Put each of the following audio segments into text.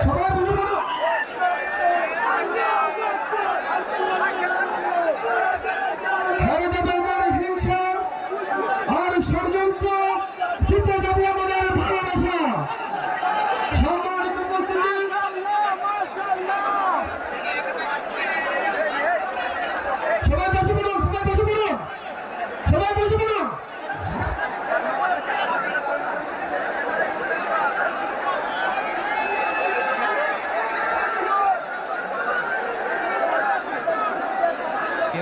সবাই বলে বলো হেরে যাবে আমাদের হিংসা আর ষড়যন্ত্র, জিতে যাবে আমাদের ভালোবাসা। সম্মানিত উপস্থিতি, সবাই বসে পড়ুন, সবাই বসে পড়ুন, সবাই বসে পড়ুন।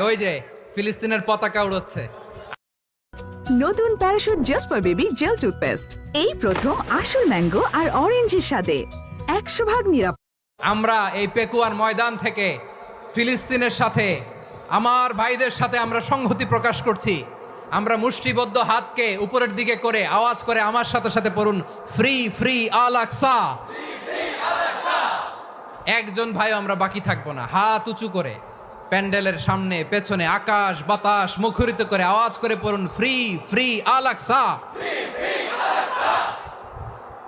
ওই যে ফিলিস্তিনের পতাকা উড়ছে। নতুন parachute just for baby gel toothpaste, এই প্রথম আসল ম্যাঙ্গো আর অরেঞ্জের সাথে 100% নিরাপদ। আমরা এই পেকুয়ার ময়দান থেকে ফিলিস্তিনের সাথে, আমার ভাইদের সাথে আমরা সংহতি প্রকাশ করছি। আমরা মুষ্টিবদ্ধ হাতকে উপরের দিকে করে আওয়াজ করে আমার সাথে সাথে পড়ুন, ফ্রি ফ্রি আল আকসা। একজন ভাই আমরা বাকি থাকবো না। হাত উঁচু করে প্যান্ডেলের সামনে পেছনে আকাশ বাতাস মুখরিত করে আওয়াজ করে পড়ুন, ফ্রি ফ্রি আল আকসা।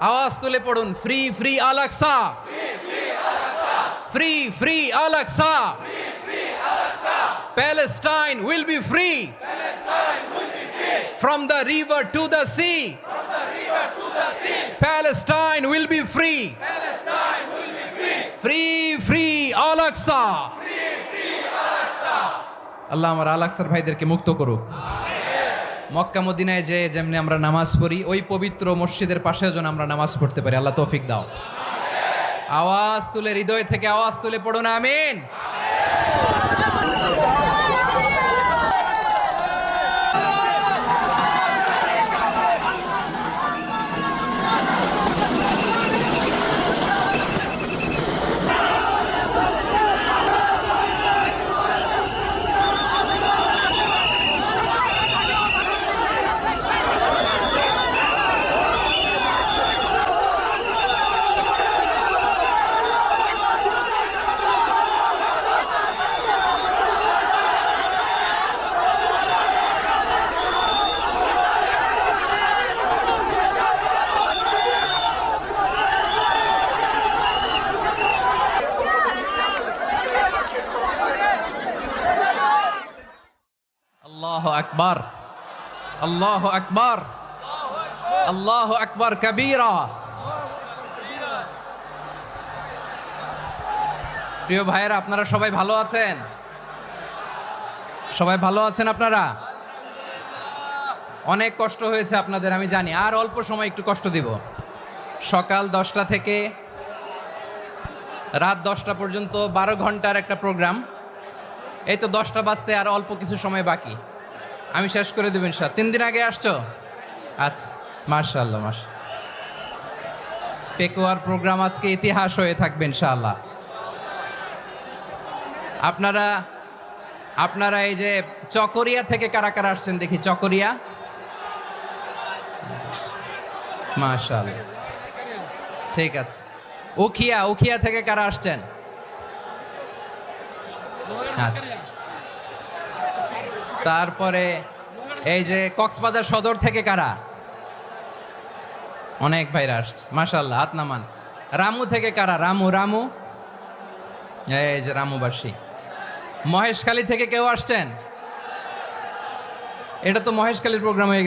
আওয়াজ তুলে পড়ুন, free free Al Aqsa, free free Al Aqsa. Palestine will be free from the river to the sea. Palestine will be free. Free free Al Aqsa. আল্লাহ আমার আল আকসার ভাইদেরকে মুক্ত করুক। মক্কা মদিনায় যে যেমনি আমরা নামাজ পড়ি, ওই পবিত্র মসজিদের পাশে যেন আমরা নামাজ পড়তে পারি। আল্লাহ তৌফিক দাও। আওয়াজ তুলে, হৃদয় থেকে আওয়াজ তুলে পড়ুন, আমিন। আল্লাহু আকবার, আল্লাহু আকবার, আল্লাহু আকবার কবীরা। প্রিয় ভাইয়েরা, আপনারা সবাই ভালো আছেন? সবাই ভালো আছেন আপনারা? অনেক কষ্ট হয়েছে আপনাদের আমি জানি, আর অল্প সময় একটু কষ্ট দিব। সকাল 10টা থেকে রাত 10টা পর্যন্ত 12 ঘন্টার একটা প্রোগ্রাম। এই তো 10টা বাজতে আর অল্প কিছু সময় বাকি, আমি শেষ করে দেবেন। 3 দিন আগে আসছো? আচ্ছা, মাশাআল্লাহ মাশাআল্লাহ। পেকুয়ার প্রোগ্রাম আজকে ইতিহাস হয়ে থাকবে ইনশাআল্লাহ। আপনারা এই যে চকরিয়া থেকে কারা কারা আসছেন দেখি? চকরিয়া, মাশাআল্লাহ, ঠিক আছে। উখিয়া থেকে কারা আসছেন? আচ্ছা। তারপরে এই যে কক্সবাজার সদর থেকে কারা? অনেক ভাইরা আসছে, মাশাআল্লাহ, হাত নামান। রামু থেকে কারা? রামু, এই যে রামুবাসী। মহেশখালী থেকে কেউ আসছেন? এটা তো মহেশখালীর প্রোগ্রাম হয়ে